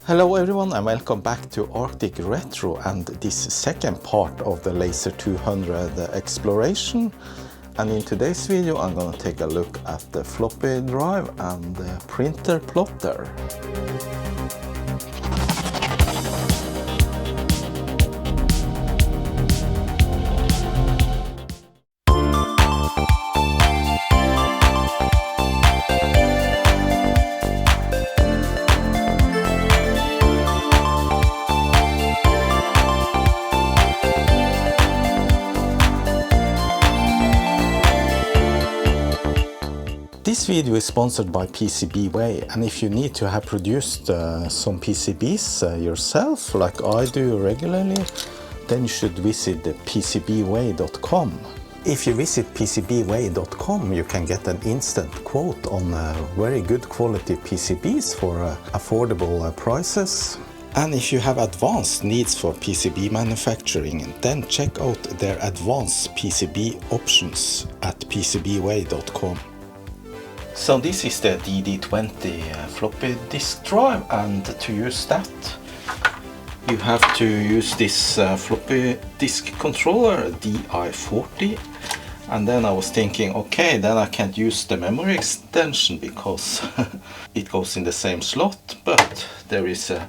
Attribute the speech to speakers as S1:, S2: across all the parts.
S1: Hello everyone and welcome back to Arctic Retro and this second part of the Laser 200 exploration. And in today's video I'm gonna take a look at the floppy drive and the printer plotter. This video is sponsored by PCBWay, and if you need to have produced some PCBs yourself, like I do regularly, then you should visit PCBWay.com. If you visit PCBWay.com, you can get an instant quote on very good quality PCBs for affordable prices. And if you have advanced needs for PCB manufacturing, then check out their advanced PCB options at PCBWay.com. So this is the DD20 floppy disk drive, and to use that you have to use this floppy disk controller DI40. And then I was thinking, okay, then I can't use the memory extension because it goes in the same slot, but there is a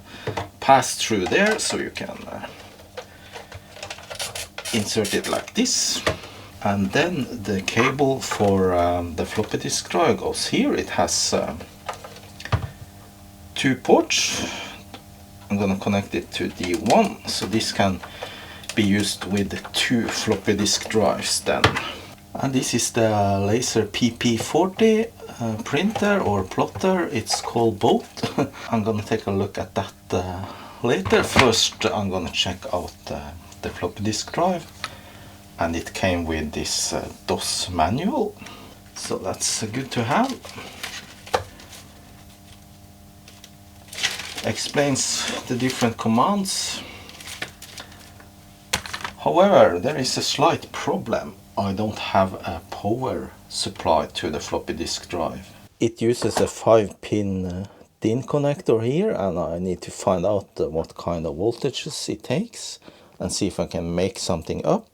S1: pass-through there, so you can insert it like this. And then the cable for the floppy disk drive goes here. It has two ports. I'm gonna connect it to D1, so this can be used with two floppy disk drives then. And this is the Laser PP40 printer or plotter. It's called both. I'm gonna take a look at that later. First I'm gonna check out the floppy disk drive. And it came with this DOS manual, so that's good to have. Explains the different commands. However, there is a slight problem. I don't have a power supply to the floppy disk drive. It uses a 5-pin DIN connector here, and I need to find out what kind of voltages it takes and see if I can make something up.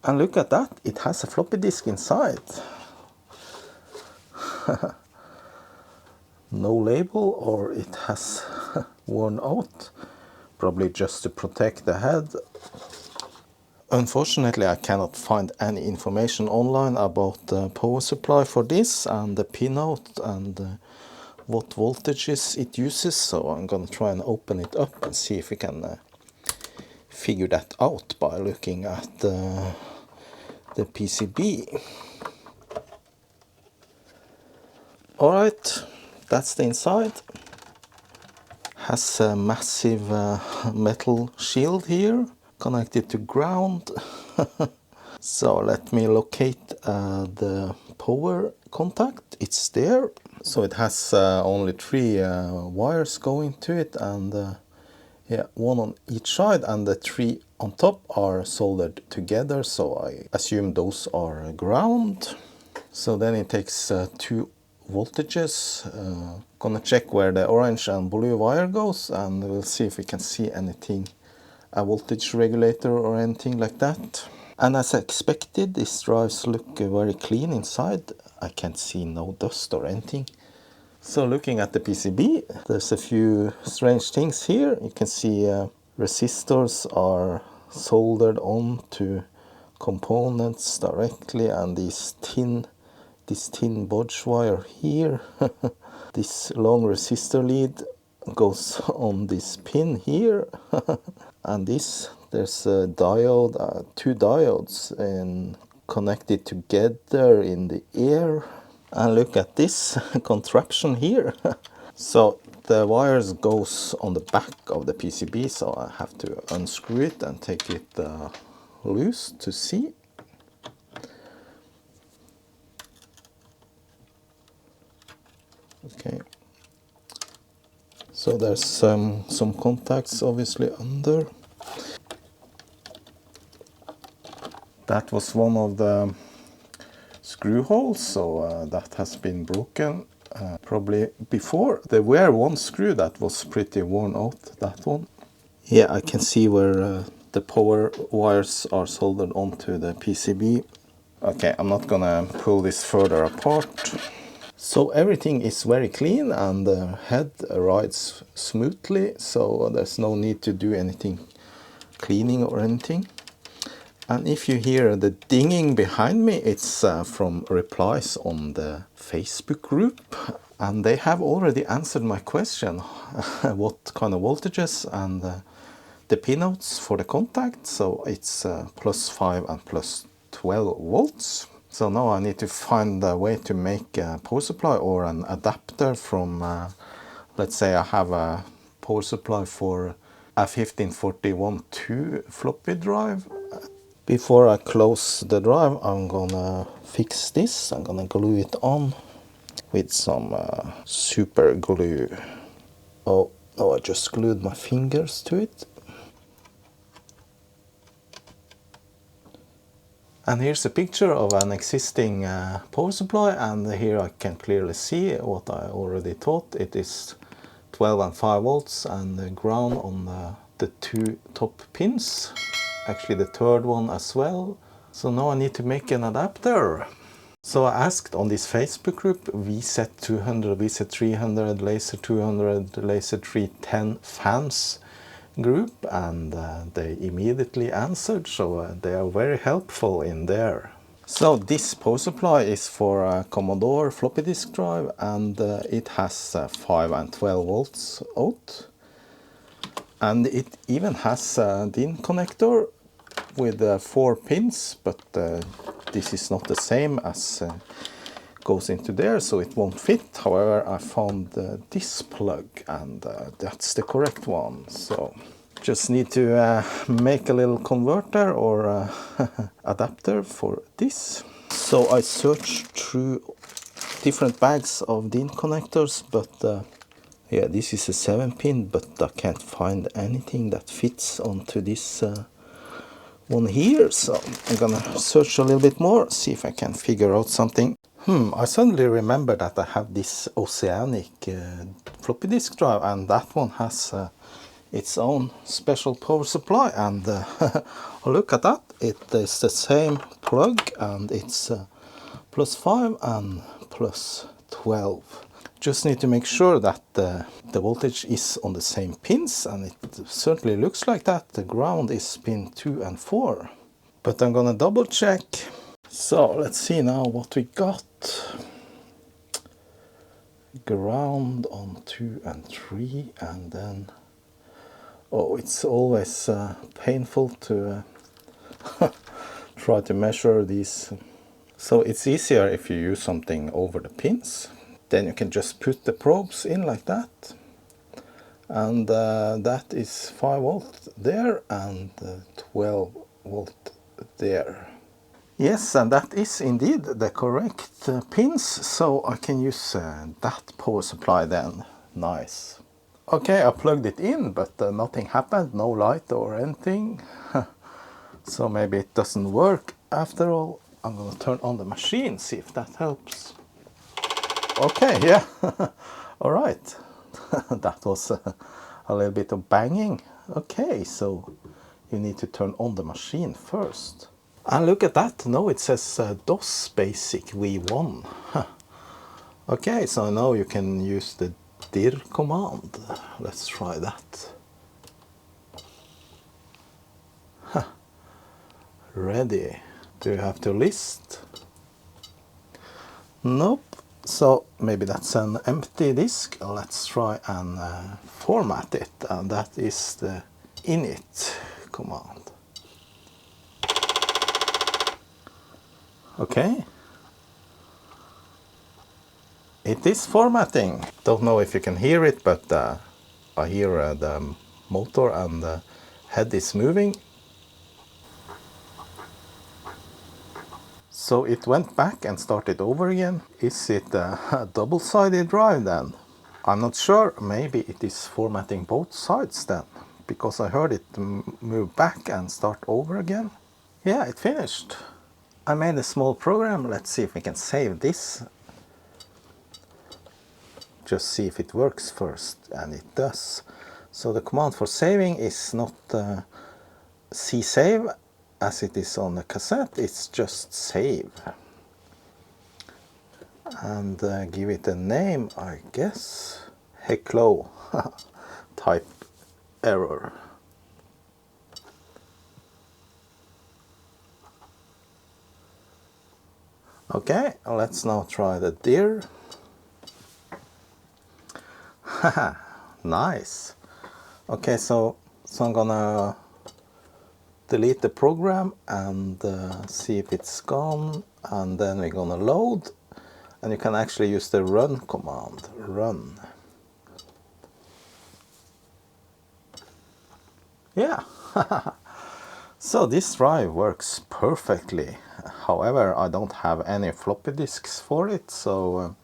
S1: And look at that, it has a floppy disk inside. No label, or it has worn out, probably just to protect the head. Unfortunately, I cannot find any information online about the power supply for this and the pinout and what voltages it uses, so I'm gonna try and open it up and see if we can figure that out by looking at the PCB. Alright, that's the inside. Has a massive metal shield here connected to ground. So let me locate the power contact. It's there. So it has only 3 wires going to it, and yeah, 1 on each side, and the 3 on top are soldered together, so I assume those are ground. So then it takes 2 voltages. Gonna check where the orange and blue wire goes, and we'll see if we can see anything, a voltage regulator or anything like that. And as expected, these drives look very clean inside. I can't see no dust or anything. So looking at the PCB, there's a few strange things here. You can see resistors are soldered onto components directly, and this thin bodge wire here. This long resistor lead goes on this pin here. And there's a diode, 2 diodes connected together in the air. And look at this contraption here. So the wires goes on the back of the PCB, so I have to unscrew it and take it loose to see. Okay. So there's some contacts obviously under. That was one of the screw holes, so that has been broken. probably before. There were one screw that was pretty worn out, that one. Yeah, I can see where the power wires are soldered onto the PCB. Okay, I'm not gonna pull this further apart. So everything is very clean and the head rides smoothly, so there's no need to do anything cleaning or anything. And if you hear the dinging behind me, it's from replies on the Facebook group. And they have already answered my question, what kind of voltages and the pinouts for the contact. So it's +5 and +12 volts. So now I need to find a way to make a power supply or an adapter from, let's say I have a power supply for a 1541-2 floppy drive. Before I close the drive, I'm gonna fix this. I'm gonna glue it on with some super glue. Oh, no, I just glued my fingers to it. And here's a picture of an existing power supply, and here I can clearly see what I already thought. It is 12 and 5 volts and the ground on the two top pins. Actually the third one as well. So now I need to make an adapter. So I asked on this Facebook group, VTech 200, VTech 300, Laser 200, Laser 310 fans group, and they immediately answered, so they are very helpful in there. So this power supply is for a Commodore floppy disk drive, and it has 5 and 12 volts out. And it even has a DIN connector with 4 pins, but this is not the same as goes into there, so it won't fit. However, I found this plug, and that's the correct one. So just need to make a little converter or adapter for this. So I searched through different bags of DIN connectors, but yeah, this is a 7-pin, but I can't find anything that fits onto this one here. So I'm gonna search a little bit more, see if I can figure out something. I suddenly remember that I have this Oceanic floppy disk drive, and that one has its own special power supply, and look at that, it is the same plug, and it's +5 and +12. Just need to make sure that the voltage is on the same pins, and it certainly looks like that. The ground is pin 2 and 4, but I'm gonna double check. So let's see now what we got. Ground on 2 and 3, and then, oh, it's always painful to try to measure these. So it's easier if you use something over the pins. Then you can just put the probes in like that. And that is 5 volt there and 12 volt there. Yes, and that is indeed the correct pins, so I can use that power supply then. Nice. Okay, I plugged it in, but nothing happened, no light or anything. So maybe it doesn't work after all. I'm gonna turn on the machine, see if that helps. Okay, yeah, all right. That was a little bit of banging. Okay, so you need to turn on the machine first. And look at that, no, it says DOS Basic V1. Okay, so now you can use the dir command. Let's try that. Ready. Do you have to list? Nope. So maybe that's an empty disk. Let's try and format it. And that is the init command. Okay. It is formatting. Don't know if you can hear it, but I hear the motor and the head is moving. So it went back and started over again. Is it a double-sided drive then? I'm not sure. Maybe it is formatting both sides then, because I heard it move back and start over again. Yeah, it finished. I made a small program. Let's see if we can save this. just see if it works first, and it does. So the command for saving is not csave as it is on the cassette, it's just save. And give it a name, I guess. Hello type error. Okay, let's now try the dir. Haha, nice. Okay, so I'm gonna delete the program and see if it's gone, and then we're gonna load, and you can actually use the run command, run. Yeah. So this drive works perfectly. However, I don't have any floppy disks for it, so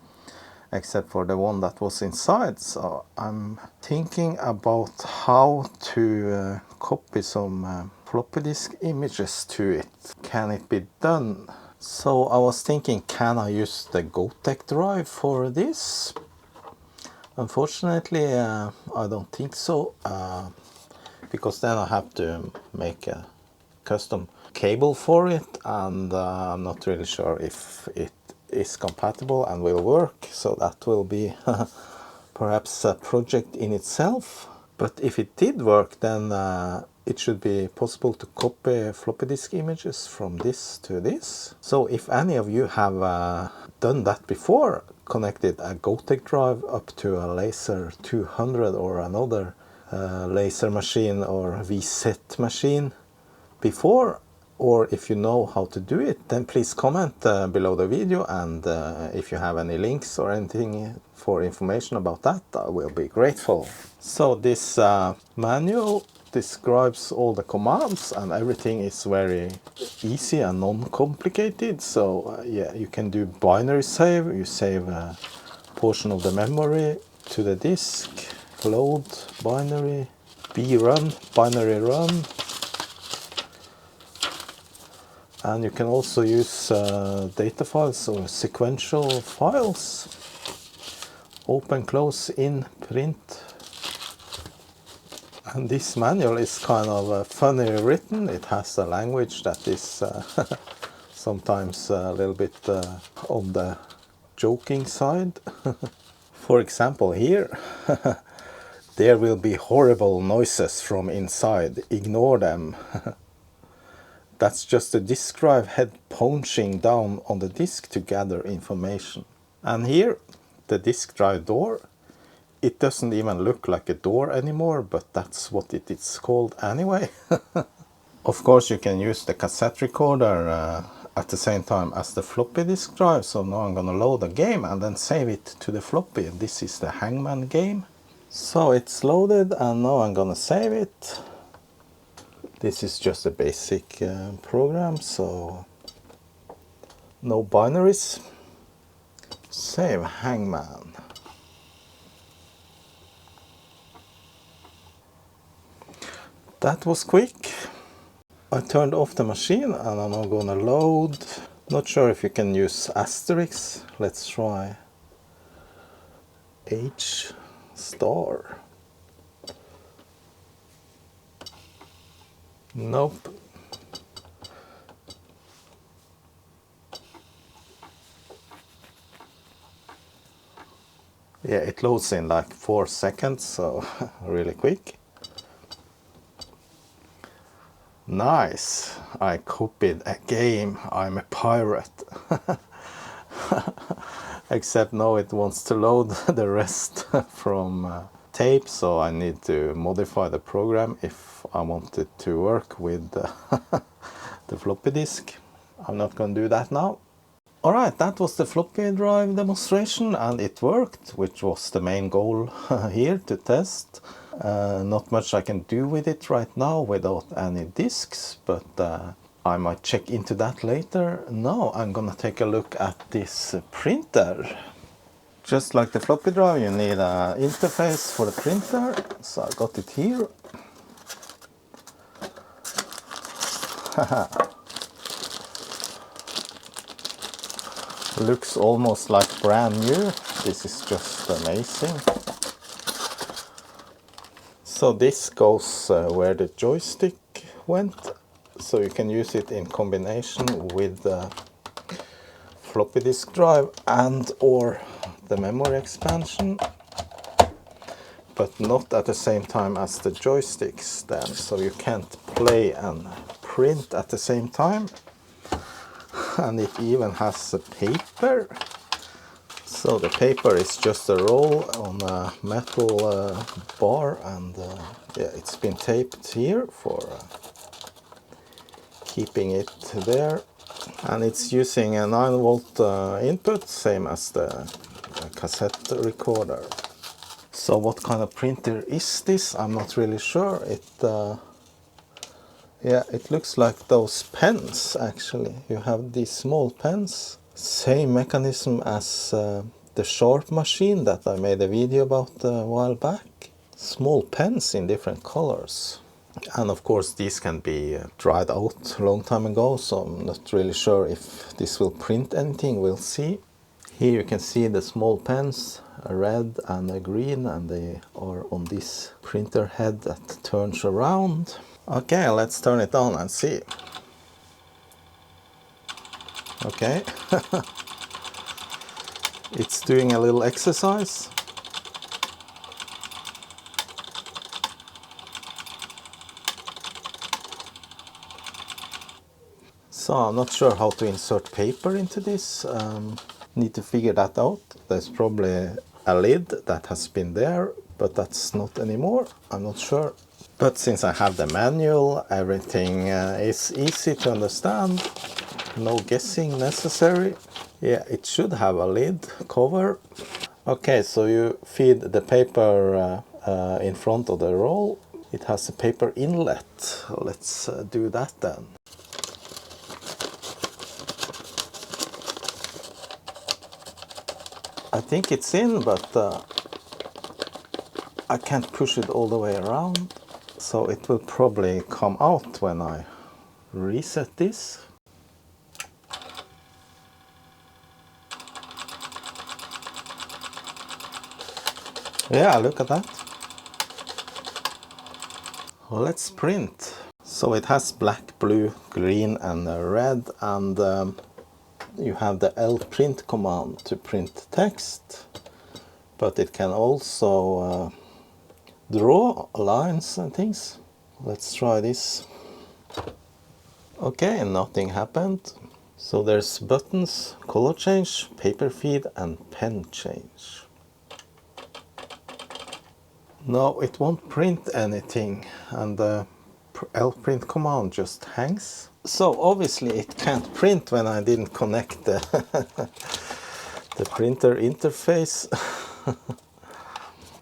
S1: except for the one that was inside. So I'm thinking about how to copy some floppy disk images to it. Can it be done? So I was thinking, can I use the VTech drive for this? Unfortunately, I don't think so, because then I have to make a custom cable for it, and I'm not really sure if it is compatible and will work, so that will be perhaps a project in itself. But if it did work, then it should be possible to copy floppy disk images from this to this. So if any of you have done that before, connected a VTech drive up to a Laser 200 or another laser machine or VTech machine before, or if you know how to do it, then please comment below the video, and if you have any links or anything for information about that, I will be grateful. So this manual describes all the commands, and everything is very easy and non-complicated. So yeah, you can do binary save, you save a portion of the memory to the disk, load binary, brun, binary run. And you can also use data files or sequential files. Open, close, in, print. And this manual is kind of funny written. It has a language that is sometimes a little bit on the joking side. For example, here, there will be horrible noises from inside. Ignore them. That's just the disk drive head punching down on the disk to gather information. And here, the disk drive door, it doesn't even look like a door anymore, but that's what it is called anyway. Of course, you can use the cassette recorder at the same time as the floppy disk drive. So now I'm gonna load a game and then save it to the floppy. This is the Hangman game. So it's loaded, and now I'm gonna save it. This is just a basic program, so no binaries. Save Hangman. That was quick. I turned off the machine and I'm now gonna load. Not sure if you can use asterisks. Let's try H star. Nope. Yeah, it loads in like 4 seconds, so really quick. Nice, I copied a game, I'm a pirate. Except now it wants to load the rest from tape, so I need to modify the program if I want it to work with the floppy disk. I'm not going to do that now. Alright, that was the floppy drive demonstration, and it worked, which was the main goal here, to test. Not much I can do with it right now without any disks, but I might check into that later. Now I'm gonna take a look at this printer. Just like the floppy drive, you need an interface for the printer, so I got it here. Looks almost like brand new. This is just amazing. So this goes where the joystick went, so you can use it in combination with the floppy disk drive and or the memory expansion, but not at the same time as the joysticks then, so you can't play and print at the same time. And it even has a paper. So the paper is just a roll on a metal bar, and yeah, it's been taped here for keeping it there. And it's using a 9-volt input, same as the cassette recorder. So what kind of printer is this? I'm not really sure. Yeah, it looks like those pens actually. You have these small pens. Same mechanism as the Sharp machine that I made a video about a while back. Small pens in different colors. And of course these can be dried out a long time ago, so I'm not really sure if this will print anything, we'll see. Here you can see the small pens, a red and a green, and they are on this printer head that turns around. Okay, let's turn it on and see. Okay, it's doing a little exercise. So I'm not sure how to insert paper into this. Need to figure that out. There's probably a lid that has been there, but that's not anymore. I'm not sure. But since I have the manual, everything is easy to understand. No guessing necessary. Yeah, it should have a lid cover. Okay, so you feed the paper in front of the roll. It has a paper inlet. Let's do that then. I think it's in, but I can't push it all the way around. So it will probably come out when I reset this. Yeah, look at that. Let's print. So it has black, blue, green and red, and you have the L print command to print text, but it can also draw lines and things. Let's try this. Okay, nothing happened. So there's buttons, color change, paper feed and pen change. No, it won't print anything, and the L print command just hangs. So obviously it can't print when I didn't connect the, the printer interface.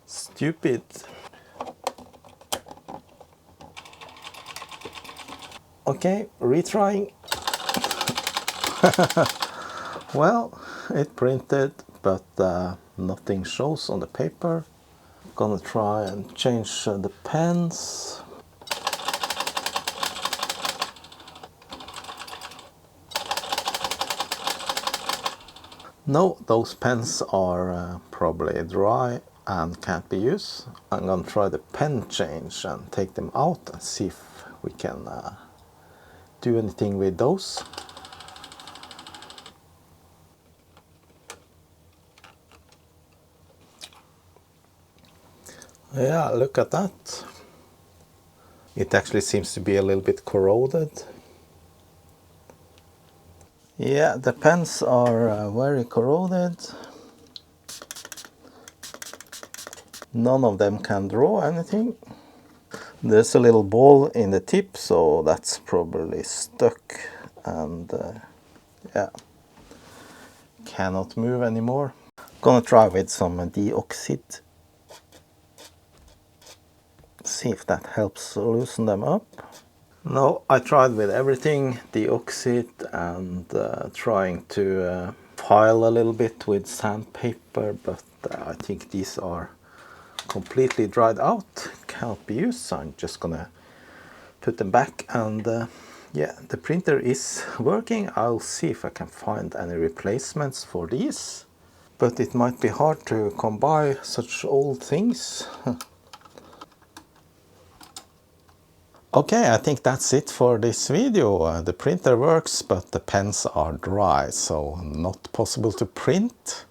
S1: Stupid. Okay, retrying. Well, it printed, but nothing shows on the paper. Gonna try and change the pens. No, those pens are probably dry and can't be used. I'm gonna try the pen change and take them out and see if we can do anything with those. Yeah, look at that. It actually seems to be a little bit corroded. Yeah, the pens are very corroded. None of them can draw anything. There's a little ball in the tip, so that's probably stuck, and yeah, cannot move anymore. Gonna try with some deoxide. See if that helps loosen them up. No, I tried with everything, deoxide, and trying to file a little bit with sandpaper, but I think these are completely dried out, cannot be used, so I'm just gonna put them back and Yeah, the printer is working. I'll see if I can find any replacements for these. But it might be hard to come by such old things. Okay, I think that's it for this video. The printer works, but the pens are dry, so not possible to print.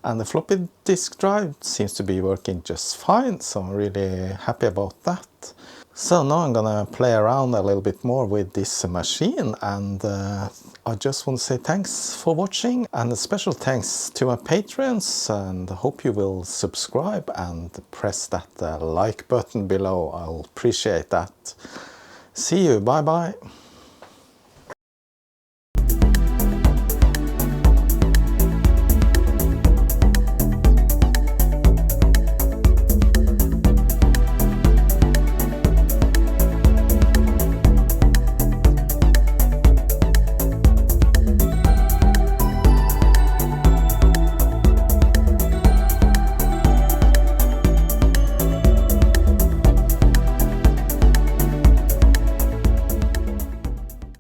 S1: And the floppy disk drive seems to be working just fine, so I'm really happy about that. So now I'm gonna play around a little bit more with this machine, and I just want to say thanks for watching, and a special thanks to my patrons, and I hope you will subscribe and press that like button below. I'll appreciate that. See you, bye bye.